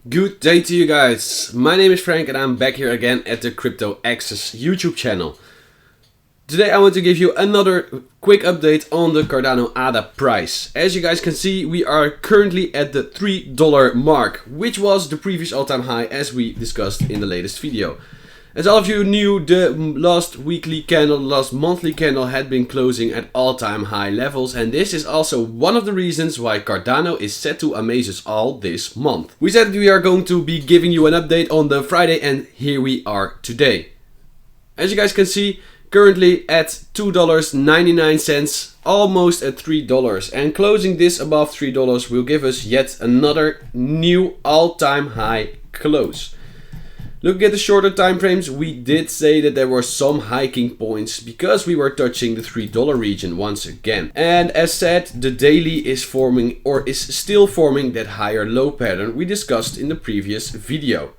Good day to you guys. My name is Frank and I'm back here again at the Crypto Access YouTube channel. Today I want to give you another quick update on the Cardano ADA price. As you guys can see, we are currently at the $3 mark, which was the previous all-time high as we discussed in the latest video. As all of you knew, the last weekly candle, last monthly candle had been closing at all-time high levels, and this is also one of the reasons why Cardano is set to amaze us all this month. We said we are going to be giving you an update on the Friday, and here we are today. As you guys can see, currently at $2.99, almost at $3, and closing this above $3 will give us yet another new all-time high close. Looking at the shorter time frames, we did say that there were some hiking points because we were touching the $3 region once again. And as said, the daily is forming or is still forming that higher low pattern we discussed in the previous video.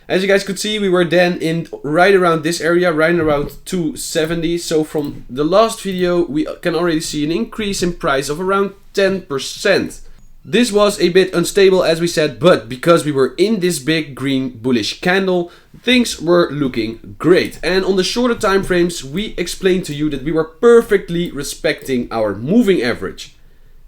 As you guys could see, we were then in right around this area, right around 270. So from the last video, we can already see an increase in price of around 10%. This was a bit unstable as we said, but because we were in this big green bullish candle, things were looking great. And on the shorter time frames, we explained to you that we were perfectly respecting our moving average.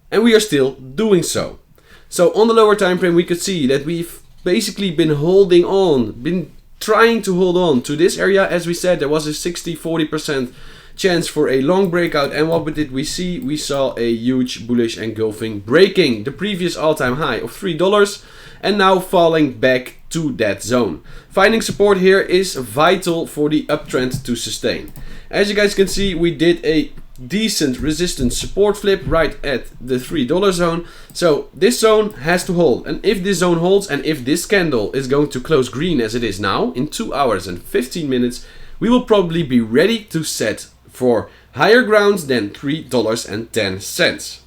And we are still doing so. So on the lower time frame, we could see that we've basically been holding on, been trying to hold on to this area. As we said, there was a 60-40% chance for a long breakout, and what did we see? We saw a huge bullish engulfing, breaking the previous all-time high of $3 and now falling back to that zone. Finding support here is vital for the uptrend to sustain. As you guys can see, we did a decent resistance support flip right at the $3 zone. So this zone has to hold, and if this zone holds and if this candle is going to close green as it is now in 2 hours and 15 minutes, we will probably be ready to set for higher grounds than $3.10.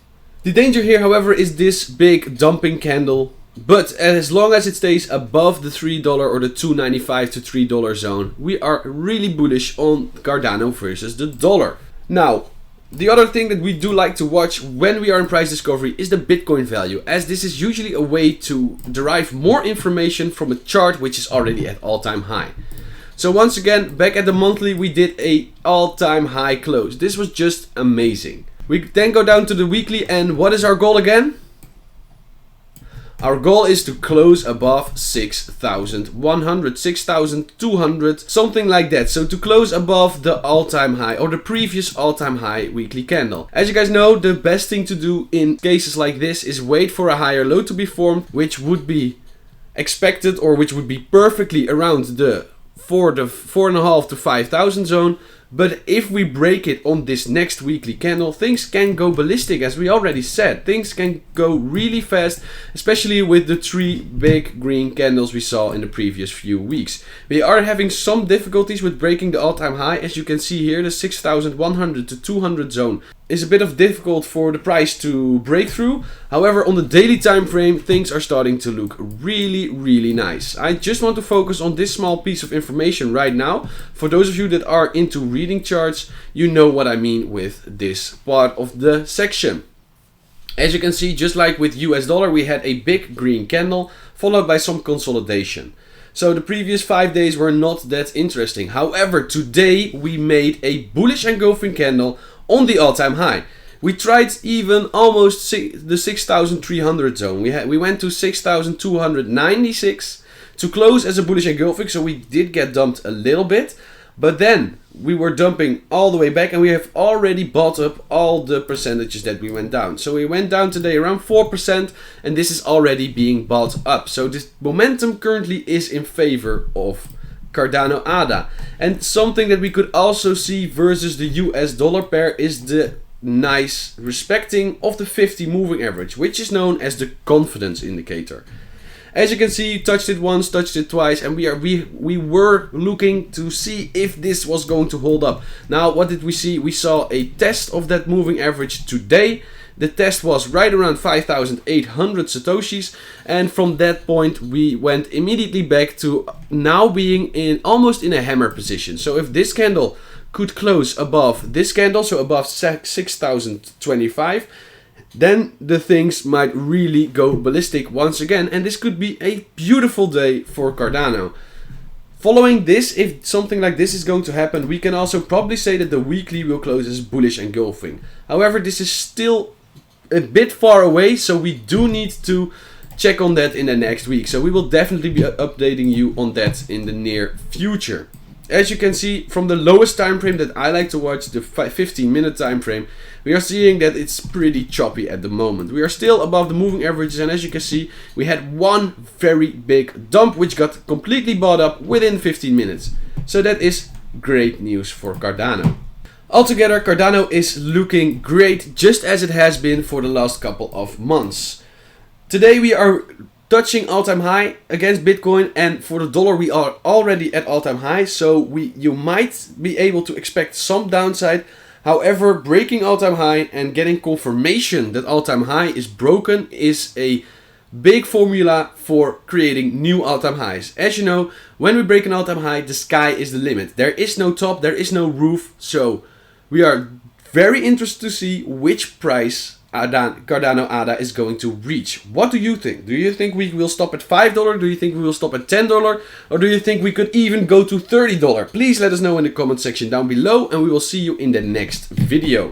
The danger here, however, is this big dumping candle, but as long as it stays above the $3 or the $2.95 to $3 zone, we are really bullish on Cardano versus the dollar. Now, the other thing that we do like to watch when we are in price discovery is the Bitcoin value, as this is usually a way to derive more information from a chart which is already at all-time high. So once again, back at the monthly, we did a all-time high close. This was just amazing. We then go down to the weekly, and what is our goal again? Our goal is to close above 6,100, 6,200, something like that. So to close above the all-time high or the previous all-time high weekly candle. As you guys know, the best thing to do in cases like this is wait for a higher low to be formed, which would be expected or which would be perfectly around the 4.5 to 5,000 zone. But if we break it on this next weekly candle, things can go ballistic, as we already said. Things can go really fast, especially with the 3 big green candles we saw in the previous few weeks. We are having some difficulties with breaking the all-time high. As you can see here, the 6,100 to 200 zone is a bit of difficult for the price to break through. However, on the daily time frame, things are starting to look really nice. I just want to focus on this small piece of information right now. For those of you that are into reading charts, you know what I mean with this part of the section. As you can see, just like with US dollar, we had a big green candle followed by some consolidation. So the previous 5 days were not that interesting. However, today we made a bullish engulfing candle on the all-time high. We tried even almost the 6,300 zone. We went to 6,296 to close as a bullish engulfing, so we did get dumped a little bit. But then we were dumping all the way back, and we have already bought up all the percentages that we went down. So we went down today around 4%, and this is already being bought up. So this momentum currently is in favor of Cardano ADA. And something that we could also see versus the US dollar pair is the nice respecting of the 50 moving average, which is known as the confidence indicator. As you can see, touched it once, touched it twice, and we were looking to see if this was going to hold up. Now, what did we see? We saw a test of that moving average today. The test was right around 5,800 satoshis, and from that point we went immediately back to now being almost in a hammer position. So if this candle could close above this candle, so above 6,025, then the things might really go ballistic once again, and this could be a beautiful day for Cardano. Following this, if something like this is going to happen, we can also probably say that the weekly will close as bullish engulfing. However, this is still a bit far away, so we do need to check on that in the next week. So we will definitely be updating you on that in the near future. As you can see from the lowest time frame that I like to watch, the 15-minute time frame, we are seeing that it's pretty choppy at the moment. We are still above the moving averages, and as you can see, we had one very big dump which got completely bought up within 15 minutes. So that is great news for Cardano. Altogether, Cardano is looking great, just as it has been for the last couple of months. Today we are touching all-time high against Bitcoin, and for the dollar we are already at all-time high, so you might be able to expect some downside. However, breaking all-time high and getting confirmation that all-time high is broken is a big formula for creating new all-time highs. As you know, when we break an all-time high, the sky is the limit. There is no top, there is no roof, so we are very interested to see which price Cardano ADA is going to reach. What do you think? Do you think we will stop at $5? Do you think we will stop at $10? Or do you think we could even go to $30? Please let us know in the comment section down below, and we will see you in the next video.